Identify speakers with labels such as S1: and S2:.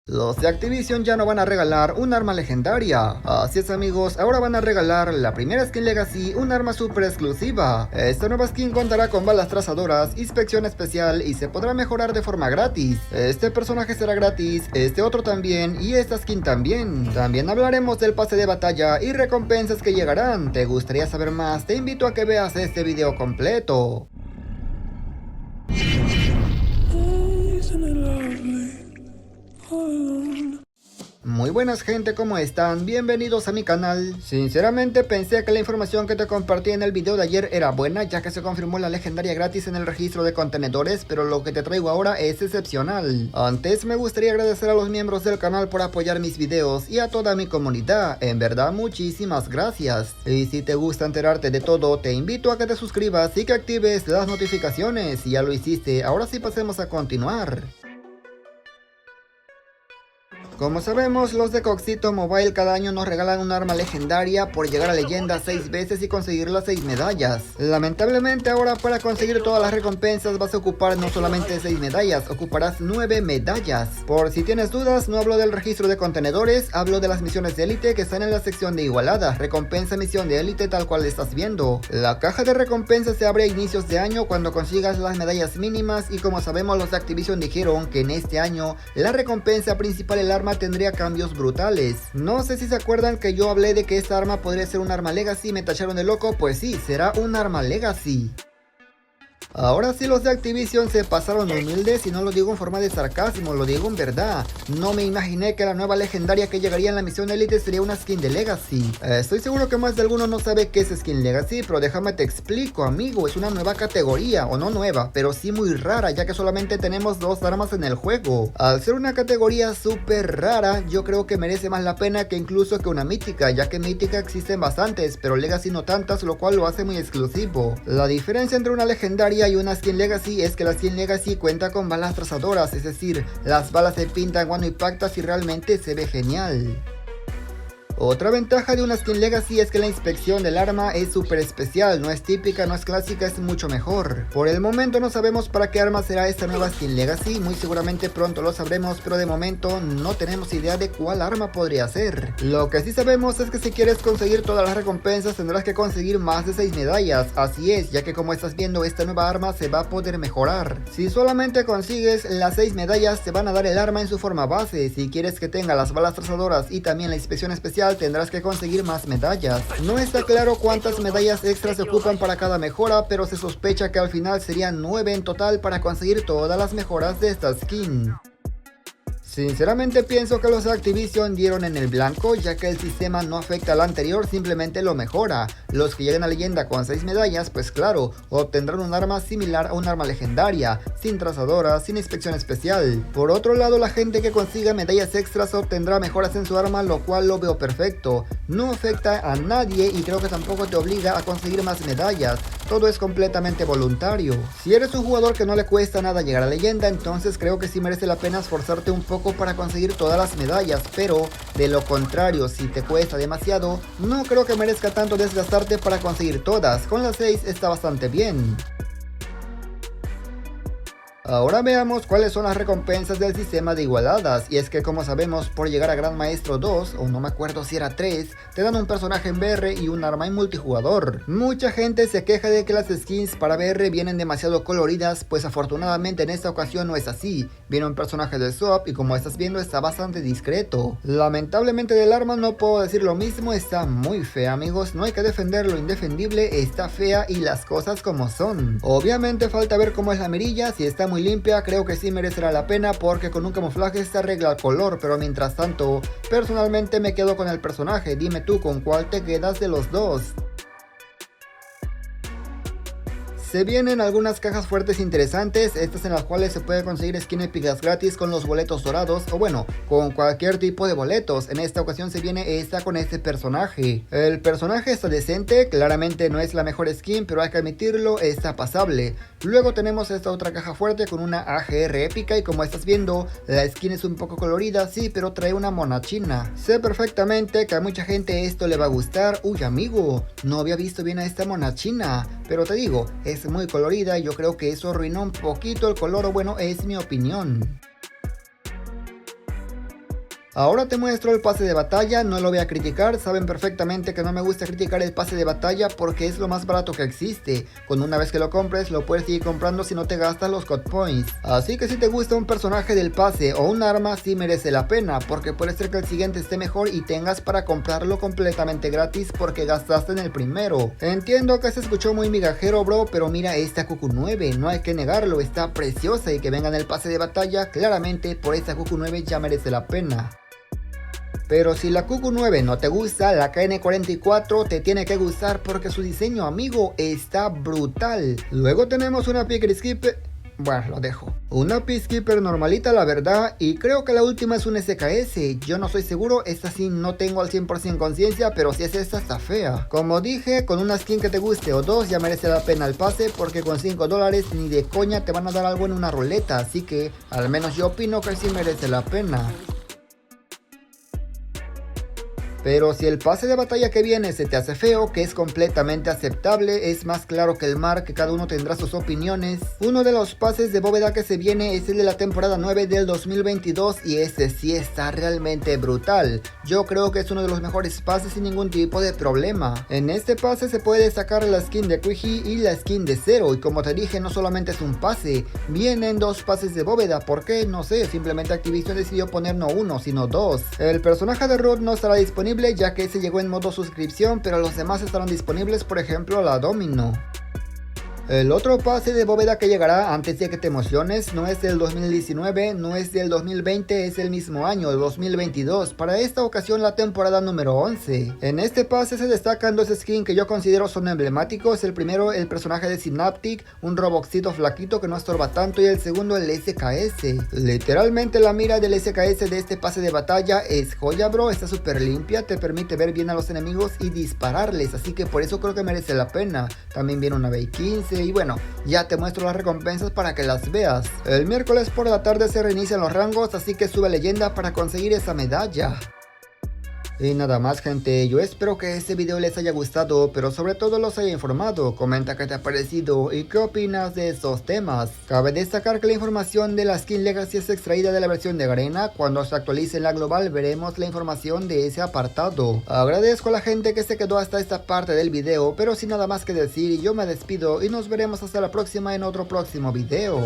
S1: Los de Activision ya no van a regalar un arma legendaria. Así es amigos, ahora van a regalar la primera skin Legacy, un arma super exclusiva. Esta nueva skin contará con balas trazadoras, inspección especial y se podrá mejorar de forma gratis. Este personaje será gratis, este otro también y esta skin también. También hablaremos del pase de batalla y recompensas que llegarán. ¿Te gustaría saber más? Te invito a que veas este video completo. Muy buenas gente, ¿cómo están? Bienvenidos a mi canal. Sinceramente pensé que la información que te compartí en el video de ayer era buena, ya que se confirmó la legendaria gratis en el registro de contenedores, pero lo que te traigo ahora es excepcional. Antes me gustaría agradecer a los miembros del canal por apoyar mis videos y a toda mi comunidad, en verdad muchísimas gracias. Y si te gusta enterarte de todo, te invito a que te suscribas y que actives las notificaciones. Si ya lo hiciste, ahora sí pasemos a continuar. Como sabemos, los de Coxito Mobile cada año nos regalan un arma legendaria por llegar a leyenda 6 veces y conseguir las 6 medallas. Lamentablemente ahora para conseguir todas las recompensas vas a ocupar no solamente 6 medallas, ocuparás 9 medallas. Por si tienes dudas, no hablo del registro de contenedores, hablo de las misiones de élite que están en la sección de igualada, recompensa misión de élite tal cual estás viendo. La caja de recompensas se abre a inicios de año cuando consigas las medallas mínimas y como sabemos los de Activision dijeron que en este año la recompensa principal el arma tendría cambios brutales. No sé si se acuerdan que yo hablé de que esta arma podría ser un arma Legacy y me tacharon de loco, pues sí, será un arma Legacy. Ahora sí los de Activision se pasaron humildes y no lo digo en forma de sarcasmo, lo digo en verdad. No me imaginé que la nueva legendaria que llegaría en la misión Elite sería una skin de Legacy. Estoy seguro que más de alguno no sabe qué es skin Legacy, pero déjame te explico amigo, es una nueva categoría, o no nueva, pero sí muy rara ya que solamente tenemos 2 armas en el juego. Al ser una categoría súper rara, yo creo que merece más la pena que incluso que una mítica, ya que mítica existen bastantes, pero Legacy no tantas, lo cual lo hace muy exclusivo. La diferencia entre una legendaria y una skin Legacy es que la skin Legacy cuenta con balas trazadoras, es decir, las balas se pintan cuando impactas y realmente se ve genial. Otra ventaja de una skin Legacy es que la inspección del arma es súper especial, no es típica, no es clásica, es mucho mejor. Por el momento no sabemos para qué arma será esta nueva skin Legacy, muy seguramente pronto lo sabremos, pero de momento no tenemos idea de cuál arma podría ser. Lo que sí sabemos es que si quieres conseguir todas las recompensas tendrás que conseguir más de 6 medallas, así es, ya que como estás viendo esta nueva arma se va a poder mejorar. Si solamente consigues las 6 medallas te van a dar el arma en su forma base, si quieres que tenga las balas trazadoras y también la inspección especial tendrás que conseguir más medallas. No está claro cuántas medallas extras se ocupan para cada mejora, pero se sospecha que al final serían 9 en total para conseguir todas las mejoras de esta skin. Sinceramente pienso que los de Activision dieron en el blanco, ya que el sistema no afecta al anterior, simplemente lo mejora. Los que lleguen a leyenda con 6 medallas, pues claro, obtendrán un arma similar a un arma legendaria, sin trazadora, sin inspección especial. Por otro lado, la gente que consiga medallas extras obtendrá mejoras en su arma, lo cual lo veo perfecto. No afecta a nadie y creo que tampoco te obliga a conseguir más medallas. Todo es completamente voluntario. Si eres un jugador que no le cuesta nada llegar a leyenda, entonces creo que sí merece la pena esforzarte un poco para conseguir todas las medallas, pero de lo contrario, si te cuesta demasiado, no creo que merezca tanto desgastarte para conseguir todas. Con las 6 está bastante bien. Ahora veamos cuáles son las recompensas del sistema de igualadas, y es que como sabemos por llegar a Gran Maestro 2, o no me acuerdo si era 3, te dan un personaje en VR y un arma en multijugador. Mucha gente se queja de que las skins para VR vienen demasiado coloridas, pues afortunadamente en esta ocasión no es así, viene un personaje de swap y como estás viendo está bastante discreto. Lamentablemente del arma no puedo decir lo mismo, está muy fea amigos, no hay que defender lo indefendible, está fea y las cosas como son. Obviamente falta ver cómo es la mirilla, si está muy limpia, creo que sí merecerá la pena porque con un camuflaje se arregla el color, pero mientras tanto, personalmente me quedo con el personaje, dime tú con cuál te quedas de los dos. Se vienen algunas cajas fuertes interesantes, estas en las cuales se puede conseguir skin épicas gratis con los boletos dorados, o bueno, con cualquier tipo de boletos. En esta ocasión se viene esta con este personaje. El personaje está decente, claramente no es la mejor skin, pero hay que admitirlo, está pasable. Luego tenemos esta otra caja fuerte con una AGR épica y como estás viendo, la skin es un poco colorida, sí, pero trae una mona china. Sé perfectamente que a mucha gente esto le va a gustar. Uy amigo, no había visto bien a esta mona china, pero te digo, es muy colorida y yo creo que eso arruinó un poquito el color, o bueno, es mi opinión. Ahora te muestro el pase de batalla, no lo voy a criticar, saben perfectamente que no me gusta criticar el pase de batalla porque es lo más barato que existe. Con una vez que lo compres, lo puedes seguir comprando si no te gastas los God Points. Así que si te gusta un personaje del pase o un arma, sí merece la pena, porque puede ser que el siguiente esté mejor y tengas para comprarlo completamente gratis porque gastaste en el primero. Entiendo que se escuchó muy migajero, bro, pero mira esta QQ9, no hay que negarlo, está preciosa y que venga en el pase de batalla, claramente por esta QQ9 ya merece la pena. Pero si la QQ9 no te gusta, la KN44 te tiene que gustar porque su diseño, amigo, está brutal. Luego tenemos una Peacekeeper. Bueno, lo dejo. Una Peacekeeper normalita, la verdad, y creo que la última es un SKS. Yo no soy seguro, esta sí no tengo al 100% conciencia, pero si es esta está fea. Como dije, con una skin que te guste o dos ya merece la pena el pase, porque con $5 ni de coña te van a dar algo en una ruleta, así que al menos yo opino que sí merece la pena. Pero si el pase de batalla que viene se te hace feo, que es completamente aceptable, es más claro que el mar, que cada uno tendrá sus opiniones. Uno de los pases de bóveda que se viene es el de la temporada 9 del 2022 y este sí está realmente brutal. Yo creo que es uno de los mejores pases sin ningún tipo de problema. En este pase se puede sacar la skin de Quiji y la skin de Zero, y como te dije, no solamente es un pase, vienen dos pases de bóveda. ¿Por qué? No sé, simplemente Activision decidió poner no uno, sino dos. El personaje de Ruth no estará disponible ya que ese llegó en modo suscripción, pero los demás estarán disponibles, por ejemplo la Domino. El otro pase de bóveda que llegará antes de que te emociones no es del 2019, no es del 2020, es el mismo año, el 2022, para esta ocasión la temporada número 11. En este pase se destacan dos skins que yo considero son emblemáticos, el primero el personaje de Synaptic, un roboxito flaquito que no estorba tanto, y el segundo el SKS. Literalmente la mira del SKS de este pase de batalla es joya, bro, está súper limpia, te permite ver bien a los enemigos y dispararles, así que por eso creo que merece la pena. También viene una B15 y bueno, ya te muestro las recompensas para que las veas. El miércoles por la tarde se reinician los rangos, así que sube leyenda para conseguir esa medalla. Y nada más, gente, yo espero que este video les haya gustado, pero sobre todo los haya informado. Comenta qué te ha parecido y qué opinas de estos temas. Cabe destacar que la información de la skin Legacy es extraída de la versión de Garena. Cuando se actualice en la global veremos la información de ese apartado. Agradezco a la gente que se quedó hasta esta parte del video, pero sin nada más que decir, yo me despido y nos veremos hasta la próxima en otro próximo video.